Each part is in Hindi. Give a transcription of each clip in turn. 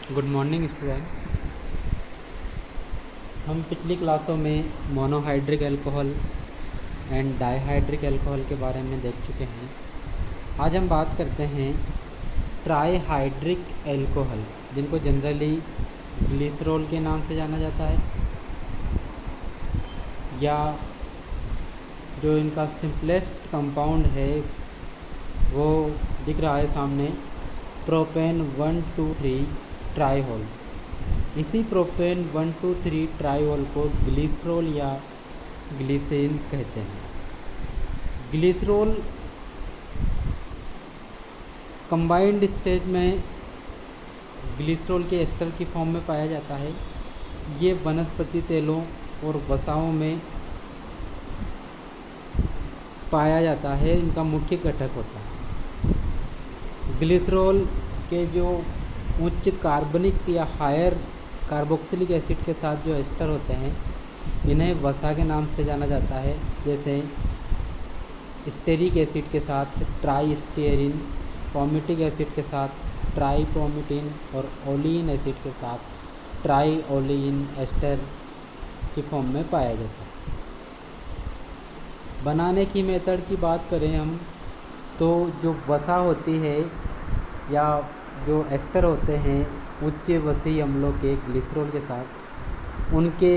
Good morning student. हम पिछली क्लासों में monohydric alcohol and dihydric alcohol के बारे में देख चुके हैं। आज हम बात करते हैं ट्राईहाइड्रिक अल्कोहल, जिनको जनरली ग्लिसरॉल के नाम से जाना जाता है, या जो इनका सिंपलेस्ट कंपाउंड है वो दिख रहा है सामने, प्रोपेन 1,2,3 ट्राईहोल। इसी प्रोपेन 1,2,3 ट्राईहोल को ग्लिसरॉल या ग्लिसरीन कहते हैं। ग्लिसरॉल कंबाइंड स्टेज में ग्लिसरॉल के एस्टर की फॉर्म में पाया जाता है। ये वनस्पति तेलों और वसाओं में पाया जाता है, इनका मुख्य घटक होता है। ग्लिसरॉल के जो उच्च कार्बनिक या हायर कार्बोक्सिलिक एसिड के साथ जो एस्टर होते हैं, इन्हें वसा के नाम से जाना जाता है। जैसे स्टेरिक एसिड के साथ ट्राई स्टेरिन, पॉमिटिक एसिड के साथ ट्राई पॉमिटिन और ओलिन एसिड के साथ ट्राई ओलिन एस्टर की फॉर्म में पाया जाता है। बनाने की मेथड की बात करें हम, तो जो वसा होती है या जो एस्टर होते हैं उच्च वसीय अम्लों के ग्लिसरॉल के साथ, उनके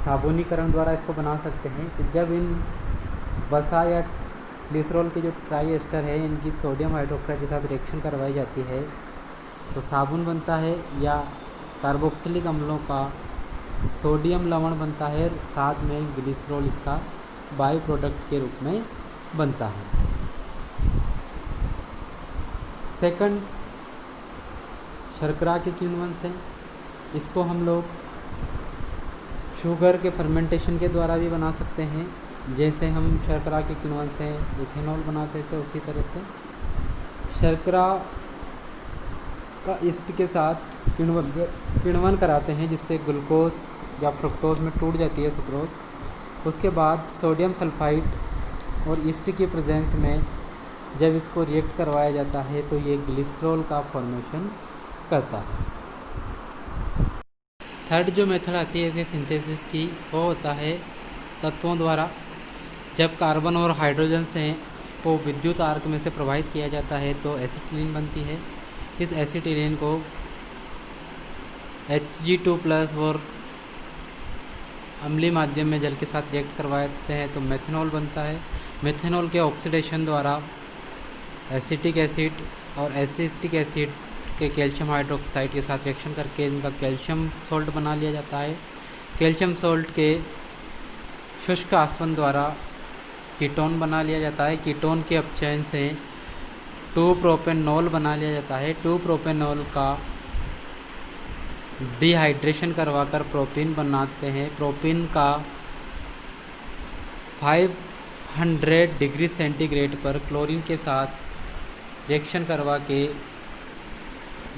साबुनीकरण द्वारा इसको बना सकते हैं। तो जब इन वसा या ग्लिसरॉल के जो ट्राई एस्टर है, इनकी सोडियम हाइड्रोक्साइड के साथ रिएक्शन करवाई जाती है तो साबुन बनता है, या कार्बोक्सिलिक अम्लों का सोडियम लवण बनता है, साथ में ग्लिसरॉल इसका बाई प्रोडक्ट के रूप में बनता है। सेकंड, शर्करा के किण्वन से इसको हम लोग शुगर के फर्मेंटेशन के द्वारा भी बना सकते हैं। जैसे हम शर्करा के किण्वन से इथेनॉल बनाते थे, उसी तरह से शर्करा का ईस्ट के साथ किण्वन कराते हैं, जिससे ग्लूकोज या फ्रुक्टोज में टूट जाती है सुक्रोज। उसके बाद सोडियम सल्फाइड और ईस्ट की प्रेजेंस में जब इसको रिएक्ट करवाया जाता है तो ये ग्लिसरॉल का फॉर्मेशन करता है। थर्ड जो मेथड आती है सिंथेसिस की, वो होता है तत्वों द्वारा। जब कार्बन और हाइड्रोजन से को विद्युत आर्क में से प्रवाहित किया जाता है तो एसिटिलीन बनती है। इस एसिटिलीन को Hg2+ और अम्लीय माध्यम में जल के साथ रिएक्ट करवाते हैं तो मेथनॉल बनता है। मेथनॉल के ऑक्सीडेशन द्वारा एसिटिक एसिड और एसिटिक एसिड के कैल्शियम हाइड्रोक्साइड के साथ रिएक्शन करके इनका कैल्शियम सॉल्ट बना लिया जाता है। कैल्शियम सॉल्ट के शुष्क आसवन द्वारा कीटोन बना लिया जाता है। कीटोन के अपचयन से 2-प्रोपेनॉल बना लिया जाता है। 2-प्रोपेनॉल का डिहाइड्रेशन करवाकर प्रोपीन बनाते हैं। प्रोपीन का 500 डिग्री सेंटीग्रेड पर क्लोरीन के साथ रिएक्शन करवा के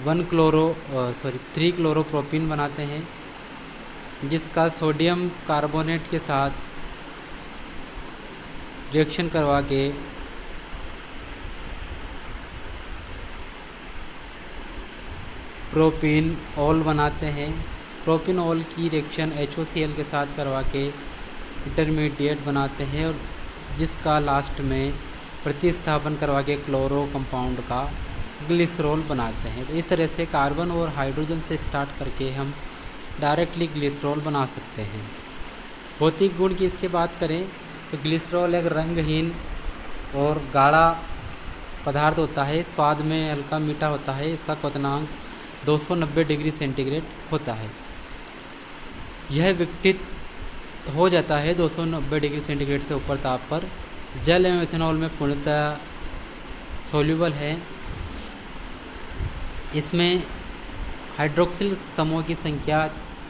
3 क्लोरोप्रोपीन बनाते हैं, जिसका सोडियम कार्बोनेट के साथ रिएक्शन करवा के प्रोपीन ऑल बनाते हैं। प्रोपीन ऑल की रिएक्शन HOCl के साथ करवा के इंटरमीडिएट बनाते हैं, और जिसका लास्ट में प्रतिस्थापन करवा के क्लोरो कंपाउंड का ग्लिसरॉल बनाते हैं। तो इस तरह से कार्बन और हाइड्रोजन से स्टार्ट करके हम डायरेक्टली ग्लिसरॉल बना सकते हैं। भौतिक गुण की इसके बात करें तो ग्लिसरॉल एक रंगहीन और गाढ़ा पदार्थ होता है। स्वाद में हल्का मीठा होता है। इसका क्वथनांक 290 डिग्री सेंटीग्रेड होता है। यह विघटित हो जाता है 290 डिग्री सेंटीग्रेड से ऊपर ताप पर। जल एवं इथेनॉल में पूर्णतः सोल्यूबल है। इसमें हाइड्रोक्सिल समूह की संख्या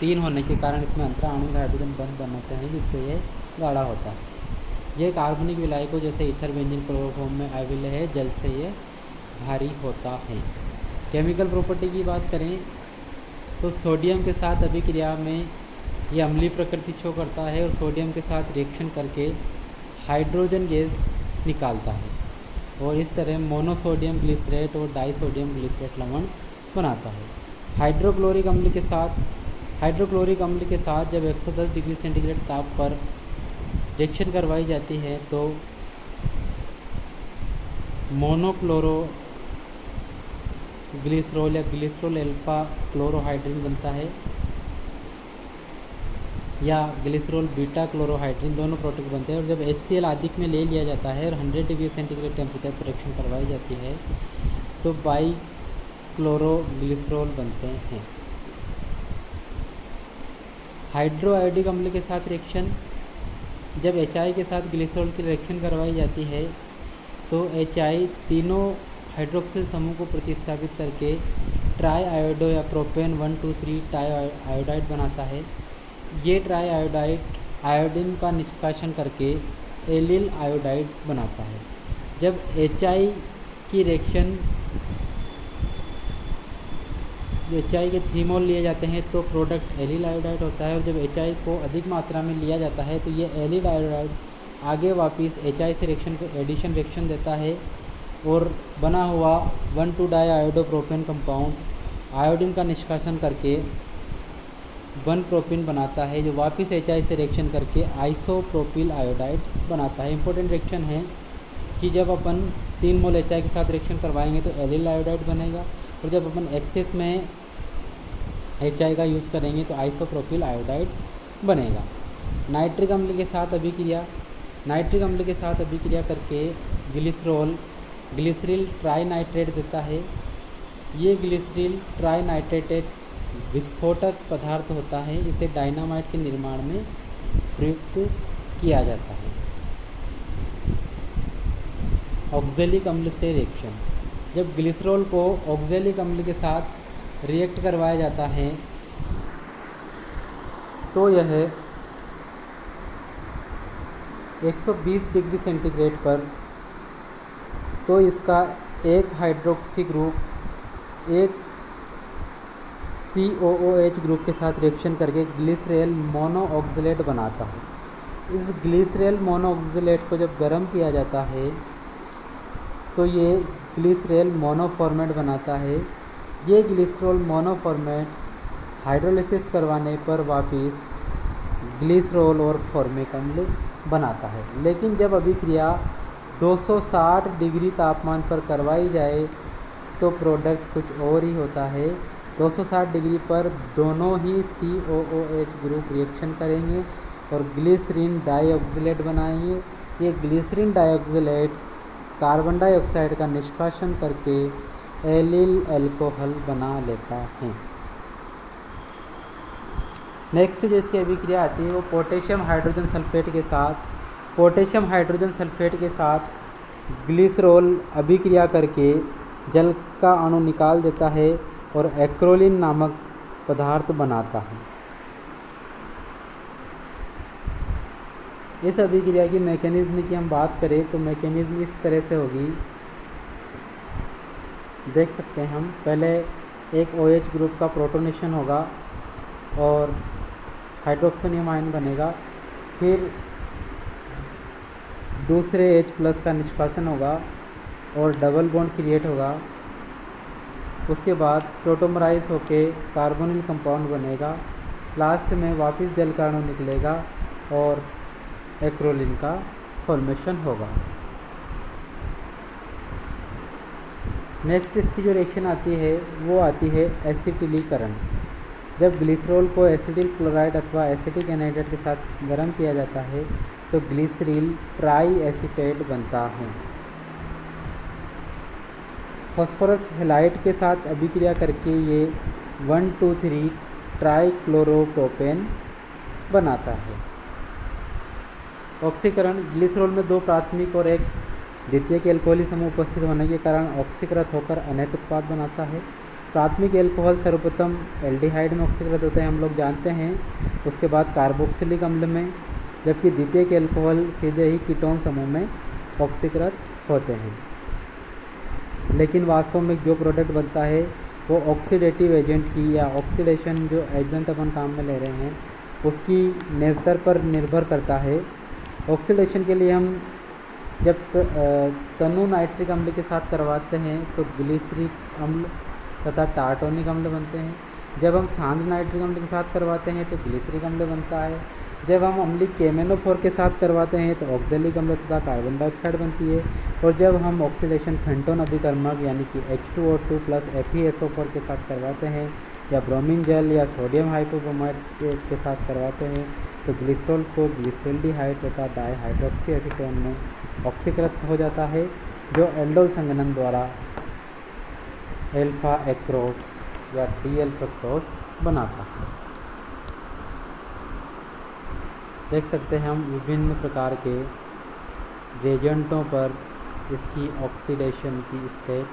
3 होने के कारण इसमें अंतरा आणविक हाइड्रोजन बंध बनाते हैं, जिससे ये गाढ़ा होता है। यह कार्बनिक विलायकों जैसे ईथर, बेंजीन, क्लोरोफॉर्म में अविलय है। जल से ये भारी होता है। केमिकल प्रॉपर्टी की बात करें तो सोडियम के साथ अभिक्रिया में ये अम्लीय प्रकृति शो करता है और सोडियम के साथ रिएक्शन करके हाइड्रोजन गैस निकालता है। और इस तरह मोनोसोडियम ग्लिसरेट और डाइसोडियम ग्लिसरेट लवण बनाता है। हाइड्रोक्लोरिक अम्ल के साथ जब 110 डिग्री सेंटीग्रेड ताप पर रिएक्शन करवाई जाती है तो मोनोक्लोरो ग्लिसरॉल या ग्लिसरॉल अल्फा क्लोरोहाइड्रिन बनता है, या ग्लिसरॉल बीटा क्लोरोहाइड्रिन, दोनों प्रोडक्ट बनते हैं। और जब HCl अधिक में ले लिया जाता है और 100 डिग्री सेंटीग्रेड टेम्परेचर पर रिएक्शन करवाई जाती है तो बाई क्लोरोग्लिसरॉल बनते हैं। हाइड्रोआयोडिक अम्ल के साथ रिएक्शन, जब HI के साथ ग्लिसरॉल की रिएक्शन करवाई जाती है तो HI तीनों हाइड्रोक्सिल समूह को प्रतिस्थापित करके ट्राई आयोडो या प्रोपेन 1,2,3 टाई आयोडाइड बनाता है। ये ट्राई आयोडाइड आयोडीन का निष्कासन करके एलिल आयोडाइड बनाता है। जब HI की रिएक्शन HI के 3 मोल लिए जाते हैं तो प्रोडक्ट एलिल आयोडाइड होता है। और जब HI को अधिक मात्रा में लिया जाता है तो ये एलिल आयोडाइड आगे वापस HI से रिएक्शन को एडिशन रिएक्शन देता है और बना हुआ 1,2-डाई आयोडो प्रोपेन कंपाउंड आयोडीन का निष्कासन करके 1 प्रोपिन बनाता है, जो वापस HI से रिएक्शन करके आइसोप्रोपिल आयोडाइड बनाता है। इंपॉर्टेंट रिएक्शन है कि जब अपन 3 मोल HI के साथ रिएक्शन करवाएंगे तो एलिल आयोडाइड बनेगा, और जब अपन एक्सेस में HI का यूज़ करेंगे तो आइसोप्रोपिल आयोडाइड बनेगा। नाइट्रिक अम्ल के साथ अभिक्रिया करके ग्लिसरॉल ट्राई नाइट्रेट देता है। ये ग्लिसरॉल ट्राई नाइट्रेट एक विस्फोटक पदार्थ होता है, इसे डायनामाइट के निर्माण में प्रयुक्त किया जाता है। ऑक्जेलिक अम्ल से रिएक्शन, जब ग्लिसरॉल को ऑक्जेलिक अम्ल के साथ रिएक्ट करवाया जाता है तो यह 120 डिग्री सेंटीग्रेड पर तो इसका एक हाइड्रोक्सी ग्रुप एक COOH ग्रुप के साथ रिएक्शन करके ग्लिसरॉल मोनोऑक्सलेट बनाता है। इस ग्लिसरॉल मोनोऑक्सलेट को जब गर्म किया जाता है तो ये ग्लिसरॉल मोनोफॉर्मेट बनाता है। ये ग्लिसरॉल मोनोफॉर्मेट हाइड्रोलिसिस करवाने पर वापस ग्लिसरॉल और फॉर्मिक अम्ल बनाता है। लेकिन जब अभिक्रिया 260 डिग्री तापमान पर करवाई जाए तो प्रोडक्ट कुछ और ही होता है। 260 डिग्री पर दोनों ही COOH ग्रुप रिएक्शन करेंगे और ग्लिसरीन डाइऑक्सिलेट बनाएंगे। ये ग्लिसरीन डाइऑक्सिलेट कार्बन डाइऑक्साइड का निष्कासन करके एलिल अल्कोहल बना लेता है। नेक्स्ट जो इसकी अभिक्रिया आती है वो पोटेशियम हाइड्रोजन सल्फेट के साथ ग्लिसरॉल अभिक्रिया करके जल का अणु निकाल देता है और एक्रोलिन नामक पदार्थ बनाता है। इस अभिक्रिया की मैकेनिज्म की हम बात करें तो मैकेनिज्म इस तरह से होगी, देख सकते हैं हम। पहले एक OH ग्रुप का प्रोटोनेशन होगा और हाइड्रोक्सियम आयन बनेगा, फिर दूसरे H+ का निष्कासन होगा और डबल बॉन्ड क्रिएट होगा। उसके बाद टोटोमराइज होके कार्बोनिल कंपाउंड बनेगा। लास्ट में वापस जल का अणु निकलेगा और एक्रोलिन का फॉर्मेशन होगा। नेक्स्ट इसकी जो रिएक्शन आती है वो आती है एसिटिलीकरण। जब ग्लिसरॉल को एसिटिल क्लोराइड अथवा एसिटिक एनहाइड्रेट के साथ गर्म किया जाता है तो ग्लिसरील ट्राई एसीटेट बनता है। फॉस्फोरस हैलाइड के साथ अभिक्रिया करके ये 1,2,3 ट्राइक्लोरोप्रोपेन बनाता है। ऑक्सीकरण, ग्लिसरॉल में 2 प्राथमिक और एक द्वितीयक एल्कोहली समूह उपस्थित होने के कारण ऑक्सीकृत होकर अनेक उत्पाद बनाता है। प्राथमिक एल्कोहल सर्वप्रथम एल्डिहाइड में ऑक्सीकृत होते हैं, हम लोग जानते हैं। उसके बाद कार्बोक्सिलिक अम्ल में, जबकि द्वितीयक एल्कोहल सीधे ही कीटोन समूह में ऑक्सीकृत होते हैं। लेकिन वास्तव में जो प्रोडक्ट बनता है वो ऑक्सीडेटिव एजेंट की या ऑक्सीडेशन जो एजेंट अपन काम में ले रहे हैं उसकी नेचर पर निर्भर करता है। ऑक्सीडेशन के लिए हम जब तनु नाइट्रिक अम्ल के साथ करवाते हैं तो ग्लिसरिक अम्ल तथा टार्टोनिक अम्ल बनते हैं। जब हम सांद्र नाइट्रिक अम्ल के साथ करवाते हैं तो ग्लिसरिक अम्ल बनता है। जब हम अम्लीय KMnO4 के साथ करवाते हैं तो ऑक्जेलिक अम्ल तथा कार्बन डाइऑक्साइड बनती है। और जब हम ऑक्सीडेशन फेंटोन अभिकर्मक यानी कि H2O2 प्लस FeSO4 के साथ करवाते हैं या ब्रोमीन जेल या सोडियम हाइपोब्रोमाइड के साथ करवाते हैं तो ग्लिसरॉल को ग्लिसरॉल्डिहाइड तथा डाईहाइड्रोक्सी एसीटोन में ऑक्सीकृत हो जाता है, जो एल्डोल संघनन द्वारा अल्फा एक्रोस या DL फ्रक्टोस बनाता है। देख सकते हैं हम विभिन्न प्रकार के रेजेंटों पर इसकी ऑक्सीडेशन की स्टेप।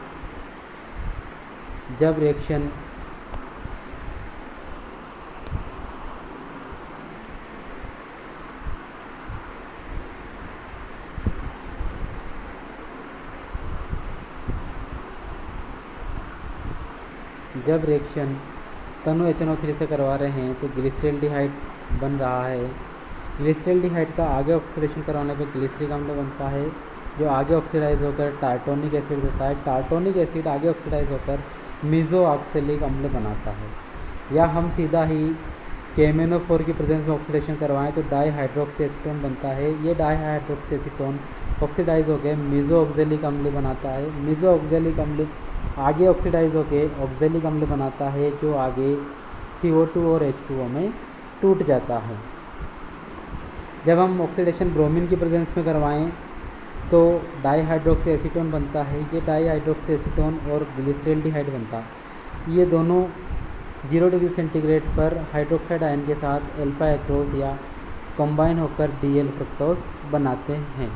जब रिएक्शन तनु HNO3 से करवा रहे हैं तो ग्लिसरॉल्डिहाइड बन रहा है। ग्लिसरॉल्डिहाइड का आगे ऑक्सीडेशन करवाने पर ग्लिसरिक अम्ल बनता है, जो आगे ऑक्सीडाइज होकर टार्टोनिक एसिड देता है। टार्टोनिक एसिड आगे ऑक्सीडाइज होकर मीज़ोऑक्सैलिक अम्ल बनाता है। या हम सीधा ही KMnO4 की प्रेजेंस में ऑक्सीडेशन करवाएं तो डाईहाइड्रोक्सी एसीटोन बनता है। ये डाईहाइड्रोक्सी एसीटोन ऑक्सीडाइज होकर मीज़ोऑक्सैलिक अम्ल बनाता है। मीज़ोऑक्सैलिक अम्ल आगे ऑक्सीडाइज होकर ऑक्सैलिक अम्ल बनाता है, जो आगे CO2 और H2O में टूट जाता है। जब हम ऑक्सीडेशन ब्रोमीन की प्रेजेंस में करवाएं तो डाईहाइड्रोक्सी एसीटोन बनता है। ये डाईहाइड्रोक्सी एसीटोन और ग्लिसरॉल्डिहाइड बनता है। ये दोनों 0 डिग्री सेंटीग्रेड पर हाइड्रोक्साइड आयन के साथ अल्फा एक्रोस या कंबाइन होकर DL फ्रक्टोस बनाते हैं।